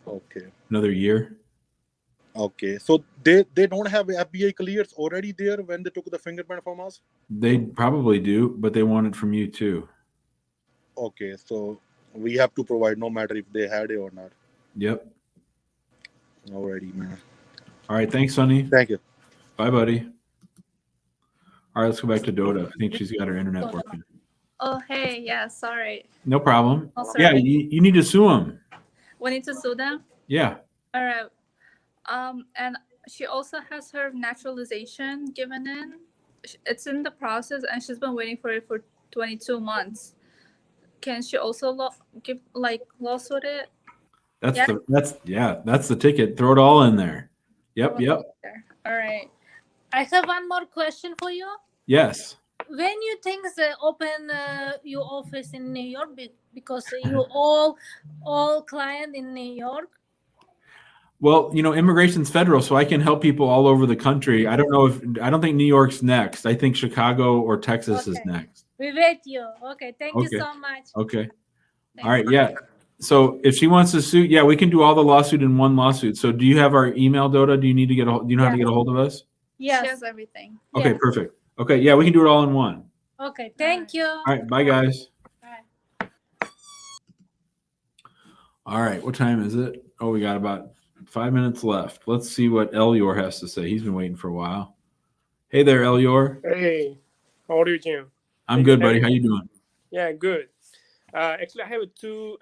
Okay. Another year. Okay, so they don't have FBI clears already there when they took the fingerprint from us? They probably do, but they want it from you too. Okay, so we have to provide no matter if they had it or not. Yep. Alrighty, man. All right, thanks, Sonny. Thank you. Bye, buddy. All right, let's go back to Dota. I think she's got her internet working. Oh, hey, yeah, sorry. No problem. Oh, sorry. Yeah, you need to sue them. We need to sue them? Yeah. All right. And she also has her naturalization given in. it's in the process, and she's been waiting for it for 22 months. Can she also give lawsuit it? That's the ticket. Throw it all in there. Yep. All right. I have one more question for you. Yes. When you think they open your office in New York, because you all client in New York? Well, immigration's federal, so I can help people all over the country. I don't think New York's next. I think Chicago or Texas is next. We wait you. Okay. Thank you so much. Okay. All right. Yeah. So if she wants to sue, we can do all the lawsuit in one lawsuit. So do you have our email, Dota? Do you need to do you know how to get a hold of us? Yes. She has everything. Okay, perfect. Okay, yeah, we can do it all in one. Okay, thank you. All right, bye guys. Bye. All right, what time is it? Oh, we got about 5 minutes left. Let's see what Elior has to say. He's been waiting for a while. Hey there, Elior. Hey, how are you, Jim? I'm good, buddy. How you doing? Yeah, good. Actually, I have two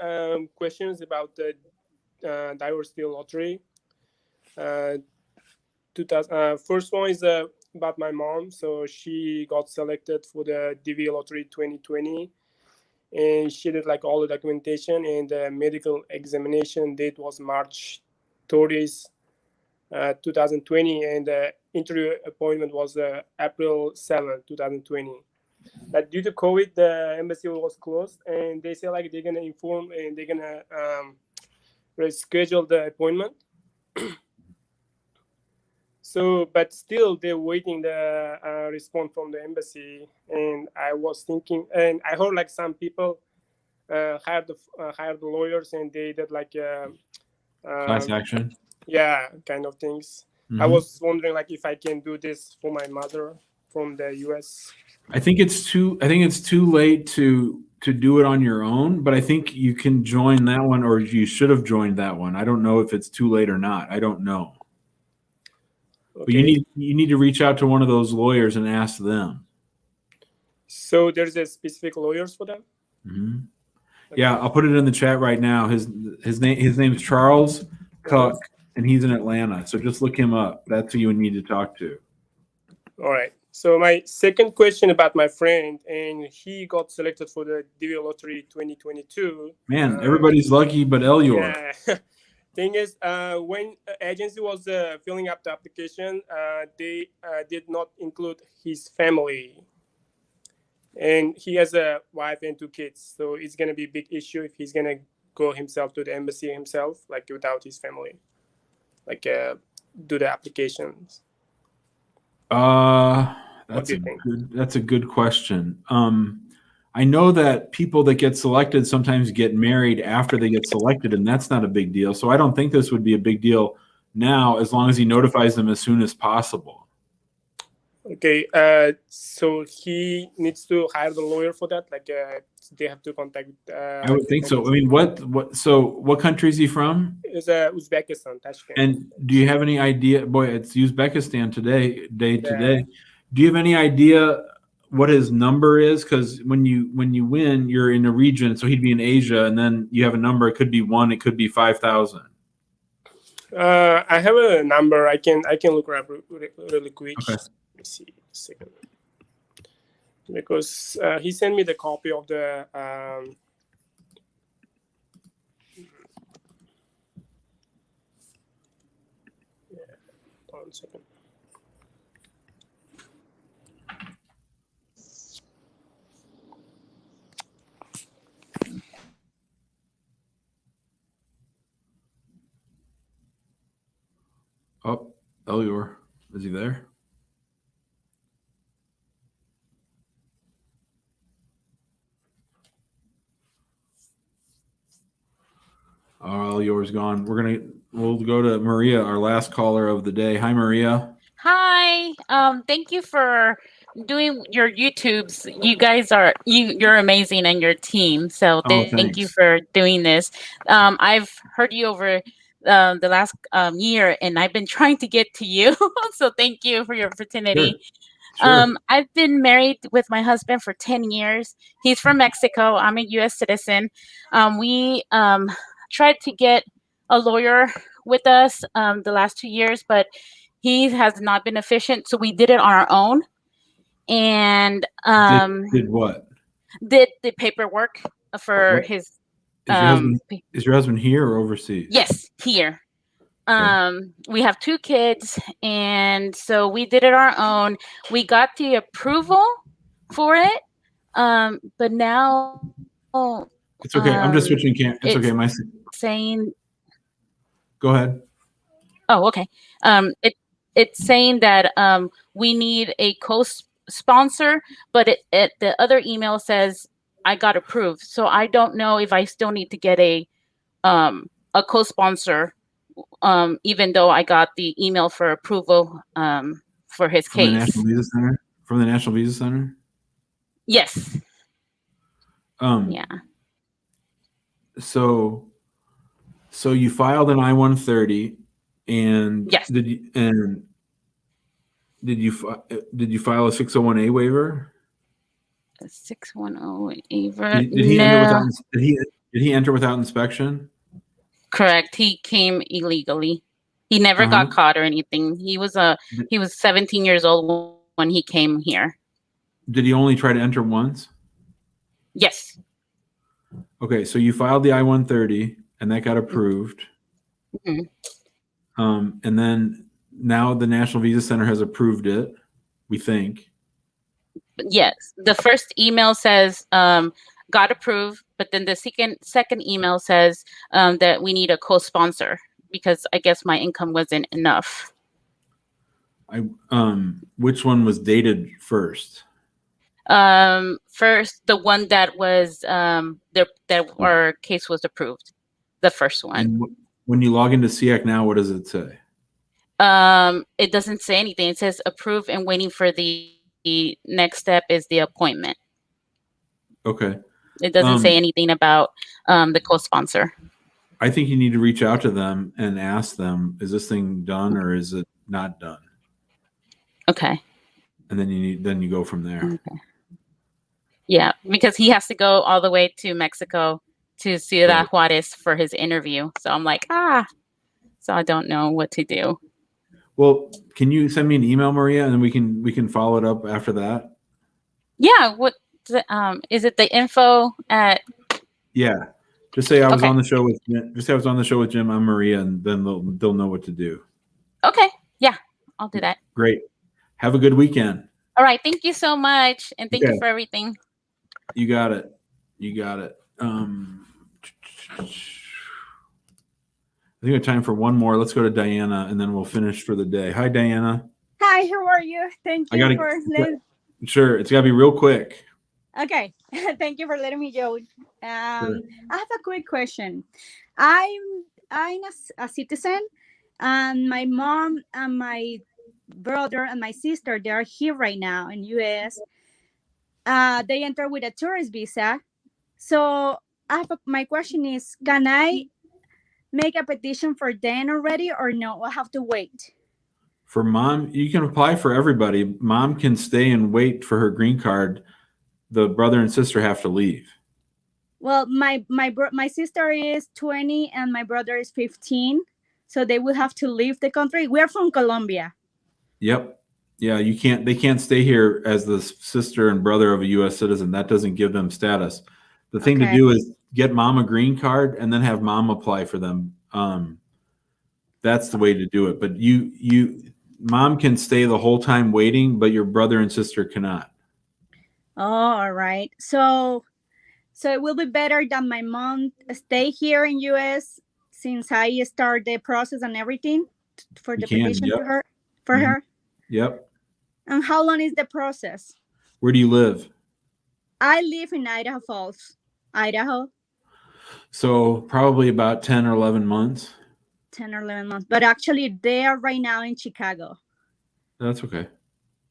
questions about the diversity lottery. First one is about my mom. So she got selected for the DV lottery 2020, and she did all the documentation, and the medical examination date was March 30th, 2020, and the interview appointment was April 7th, 2020. But due to COVID, the embassy was closed, and they say they're gonna inform and they're gonna reschedule the appointment. So, but still, they're waiting the response from the embassy. And I was thinking, and I heard some people hired the lawyers, and they did class action. Yeah, kind of things. Mm-hmm. I was wondering if I can do this for my mother from the U.S. I think it's too late to do it on your own, but I think you can join that one, or you should have joined that one. I don't know if it's too late or not. I don't know. Okay. But you need to reach out to one of those lawyers and ask them. So there's a specific lawyers for that? Mm-hmm. Okay. Yeah, I'll put it in the chat right now. His name is Charles Cook, and he's in Atlanta. So just look him up. That's who you would need to talk to. All right. So my second question about my friend, and he got selected for the DV Lottery 2022. Man, everybody's lucky, but Elior. Yeah. Thing is, when agency was filling up the application, they did not include his family, and he has a wife and 2 kids. So it's gonna be a big issue if he's gonna go himself to the embassy himself, without his family, do the applications. That's a good question. I know that people that get selected sometimes get married after they get selected, and that's not a big deal. So I don't think this would be a big deal now, as long as he notifies them as soon as possible. Okay, so he needs to hire the lawyer for that. They have to contact. I would think so. I mean, what country is he from? It's Uzbekistan, Tashkent. And do you have any idea? Boy, it's Uzbekistan today. Do you have any idea what his number is? Because when you win, you're in a region, so he'd be in Asia, and then you have a number. It could be 1, it could be 5,000. I have a number. I can look up really quick. Okay. Let me see a second. Because he sent me the copy of the. Yeah, 1 second. Oh, Elior, is he there? Oh, Elior's gone. We'll go to Maria, our last caller of the day. Hi, Maria. Hi. Thank you for doing your YouTubes. You guys you're amazing, and your team. So thank you for doing this. I've heard you over the last year, and I've been trying to get to you. So thank you for your opportunity. Sure. I've been married with my husband for 10 years. He's from Mexico. I'm a U.S. citizen. We tried to get a lawyer with us the last 2 years, but he has not been efficient. So we did it on our own. and did what? Did the paperwork for What? his. Is your husband here or overseas? Yes, here. Okay. We have 2 kids, and so we did it our own. We got the approval for it, but now It's okay. I'm just switching cam. It's okay. My saying. Go ahead. Oh, okay. It's saying that we need a co-sponsor, but the other email says I got approved. So I don't know if I still need to get a co-sponsor, even though I got the email for approval for his From the case. National Visa Center. From the National Visa Center. Yes. Yeah. So you filed an I-130, and yes. Did you file a 601A waiver? A 610 waiver. Did he enter without? Did he enter without inspection? Correct. He came illegally. He never got caught or anything. He was 17 years old when he came here. Did he only try to enter once? Yes. Okay, so you filed the I-130, and that got approved. Mm-hmm. And then now the National Visa Center has approved it, we think. Yes. The first email says got approved, but then the second email says that we need a co-sponsor because I guess my income wasn't enough. Which one was dated first? First, the one that was that our case was approved, the first one. And when you log into SEAC now, what does it say? It doesn't say anything. It says approved and waiting for the next step is the appointment. Okay. It doesn't say anything about the co-sponsor. I think you need to reach out to them and ask them, is this thing done or is it not done? Okay. And then you go from there. Okay. Yeah, because he has to go all the way to Mexico to Ciudad Juarez for his interview. So I'm like, so I don't know what to do. Well, can you send me an email, Maria, and then we can follow it up after that? Yeah. What is it? The info at? Yeah. Just say I was on the show with. Just say I was on the show with Jim. I'm Maria, and then they'll know what to do. Okay. Yeah, I'll do that. Great. Have a good weekend. All right. Thank you so much, and thank you for everything. You got it. I think we have time for one more. Let's go to Diana, and then we'll finish for the day. Hi, Diana. Hi, how are you? Thank you for letting. Sure, it's got to be real quick. Okay, thank you for letting me go. Sure. I have a quick question. I'm a citizen, and my mom and my brother and my sister, they are here right now in U.S. They enter with a tourist visa. So my question is, can I make a petition for them already or no? I have to wait. For mom, you can apply for everybody. Mom can stay and wait for her green card. The brother and sister have to leave. Well, my sister is 20 and my brother is 15. So they will have to leave the country. We're from Colombia. Yep. Yeah, they can't stay here as the sister and brother of a U.S. citizen. That doesn't give them status. The thing to do is get mom a green card and then have mom apply for them. That's the way to do it. But mom can stay the whole time waiting, but your brother and sister cannot. Oh, all right. So it will be better that my mom stay here in U.S. since I start the process and everything for the petition for her. Yep. And how long is the process? Where do you live? I live in Idaho Falls, Idaho. So probably about 10 or 11 months. 10 or 11 months. But actually, they are right now in Chicago. That's okay.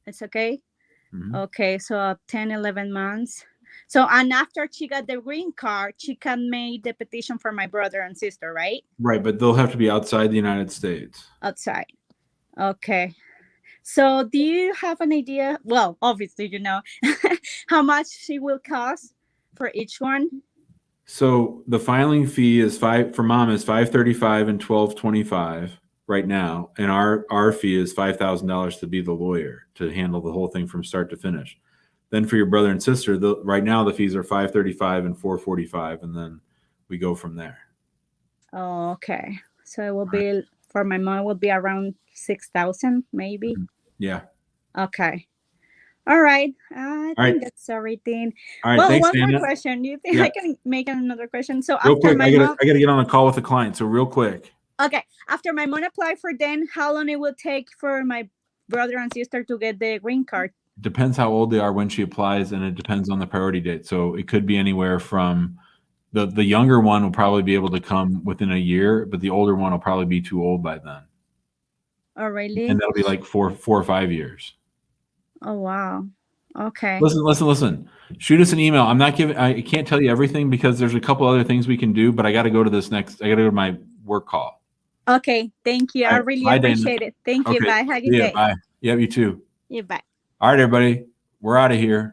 It's okay? Mm-hmm. Okay, so 10, 11 months. So, and after she got the green card, she can make the petition for my brother and sister, right? Right, but they'll have to be outside the United States. Outside. Okay. So do you have an idea? Well, obviously, you know, how much she will cost for each one? So the filing fee is for mom is $535 and $1225, right now, and our fee is $5,000 to be the lawyer to handle the whole thing from start to finish. Then for your brother and sister, right now the fees are $535 and $445, and then we go from there. Oh, okay. So it will be for my mom. It will be around 6,000, maybe. Yeah. Okay. All right. I think that's everything. All right. Well, Thanks, one Dana. more question. Do you think Yeah. I can make another question? So Real after quick, my I mom, gotta get on a call with the client. So real quick. okay, after my mom apply for then, how long it will take for my brother and sister to get the green card? Depends how old they are when she applies, and it depends on the priority date. So it could be anywhere from the younger one will probably be able to come within a year, but the older one will probably be too old by then. Oh, really? And that'll be like four or 5 years. Oh, wow. Okay. Listen. Shoot us an email. I can't tell you everything because there's a couple other things we can do, but I got to go to this next. I got to go to my work call. Okay. Thank you. I Right. really Bye, appreciate Dana. it. Thank you. Okay. Bye. Have a See good ya. day. Bye. Yeah, you too. Yeah, bye. All right, everybody. We're out of here.